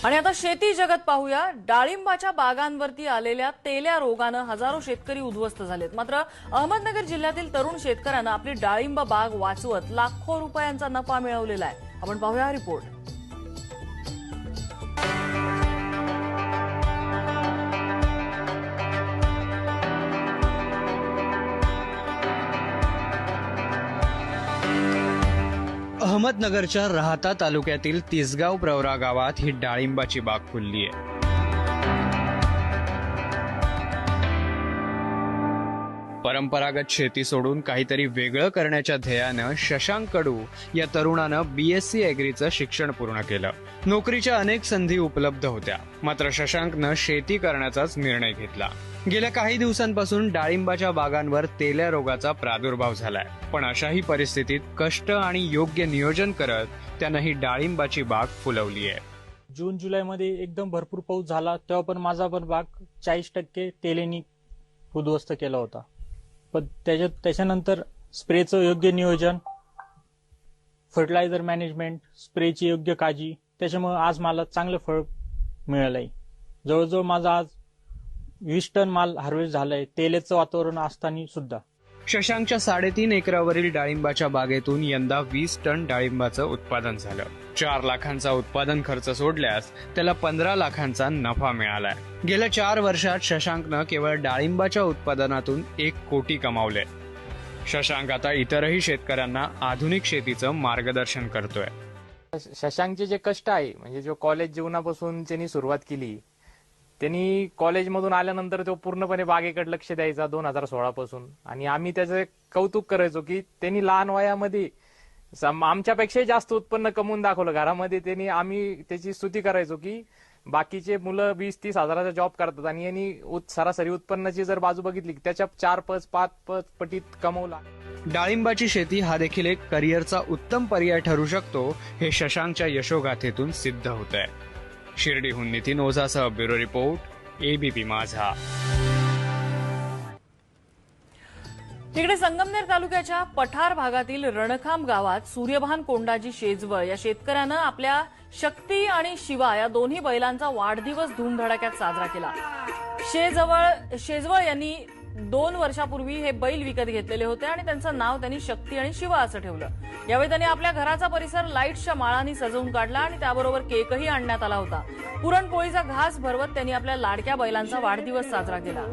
आणि आता शेती जगत पाहूया। डाळिंबाच्या बागांवरती आलेल्या तेल्या रोगानं हजारो शेतकरी उद्ध्वस्त झालेत। मात्र अहमदनगर जिल्ह्यातील तरुण शेतकऱ्यांना आपली डाळिंब बाग वाचवत लाखो रुपयांचा नफा मिळवलेला आहे। आपण पाहूया हा रिपोर्ट। अहमदनगरच्या राहता तालुक्यातील तिसगाव प्रवरा गावात ही डाळिंबाची बाग फुलली आहे। परंपरागत शेती सोडून काहीतरी वेगळं करण्याच्या ध्येयानं शशांक कडू या तरुणानं BSc ॲग्रीचं शिक्षण पूर्ण केलं। नोकरीच्या अनेक संधी उपलब्ध होत्या, मात्र शशांकनं शेती करण्याचाच निर्णय घेतला। गेल्या काही दिवसांपासून डाळिंबाच्या बागांवर तेल्या रोगाचा प्रादुर्भाव झालाय, पण अशाही परिस्थितीत कष्ट आणि योग्य नियोजन करत त्यानं ही डाळिंबाची बाग फुलवली आहे। जून जुलैमध्ये एकदम भरपूर पाऊस झाला, तेव्हा पण माझा पण बाग 40% तेलेनी उद्ध्वस्त केला होता। पण त्याच्यानंतर स्प्रेचं योग्य नियोजन, फर्टिलायझर मॅनेजमेंट, स्प्रेची योग्य काळजी, त्याच्यामुळे आज मला चांगलं फळ मिळालंय। जवळजवळ माझा आज 20 टन माल हार्वेस्ट झालाय, तेलेचं वातावरण असताना सुद्धा। शशांकच्या 3.5 एकरावरील डाळिंबाच्या बागेतून यंदा 20 टन डाळिंबाचं उत्पादन झालं। 4 लाखांचा उत्पादन खर्च सोडल्यास त्याला 15 लाखांचा नफा मिळालाय। गेल्या 4 वर्षात शशांकनं केवळ डाळिंबाच्या उत्पादनातून 1 कोटी कमावले। शशांक आता इतरही शेतकऱ्यांना आधुनिक शेतीचं मार्गदर्शन करतोय। शशांकचे जे कष्ट आहे, म्हणजे जो कॉलेज जीवनापासून त्यांनी सुरुवात केली, त्यांनी कॉलेजमधून आल्यानंतर तो पूर्णपणे बागेकडे लक्ष द्यायचा 2016 पासून। आणि आम्ही त्याचं कौतुक करायचो की त्यांनी लहान वयामध्ये आमच्यापेक्षाही जास्त उत्पन्न कमवून दाखवलं घरामध्ये। आम्ही त्याची स्तुती करायचो की बाकीचे मुलं 20-30 हजाराचा जॉब करतात आणि यांनी सरासरी उत्पन्नाची जर बाजू बघितली त्याच्या 4-5 पटीत कमवला। डाळिंबाची शेती हा देखील एक करिअरचा उत्तम पर्याय ठरू शकतो, हे शशांकच्या यशोगाथेतून सिद्ध होत आहे। शिर्डीहून नितीन ओझासह ब्युरो रिपोर्ट, ABP माझा। तिकडे संगमनेर तालुक्याच्या पठार भागातील रणखांब गावात सूर्यभान कोंडाजी शेजवळ या शेतकऱ्यानं आपल्या शक्ती आणि शिवा या दोन्ही बैलांचा वाढदिवस धूमधडाक्यात साजरा केला। शेजवळ यांनी 2 वर्षापूर्वी हे बैल विकत घेतलेले होते आणि त्यांचं नाव त्यांनी शक्ती आणि शिवा असं ठेवलं। यावेळी त्यांनी आपल्या घराचा परिसर लाईट्सच्या माळांनी सजवून काढला आणि त्याबरोबर केकही आणण्यात आला होता। पुरणपोळीचा घास भरवत त्यांनी आपल्या लाडक्या बैलांचा वाढदिवस साजरा केला।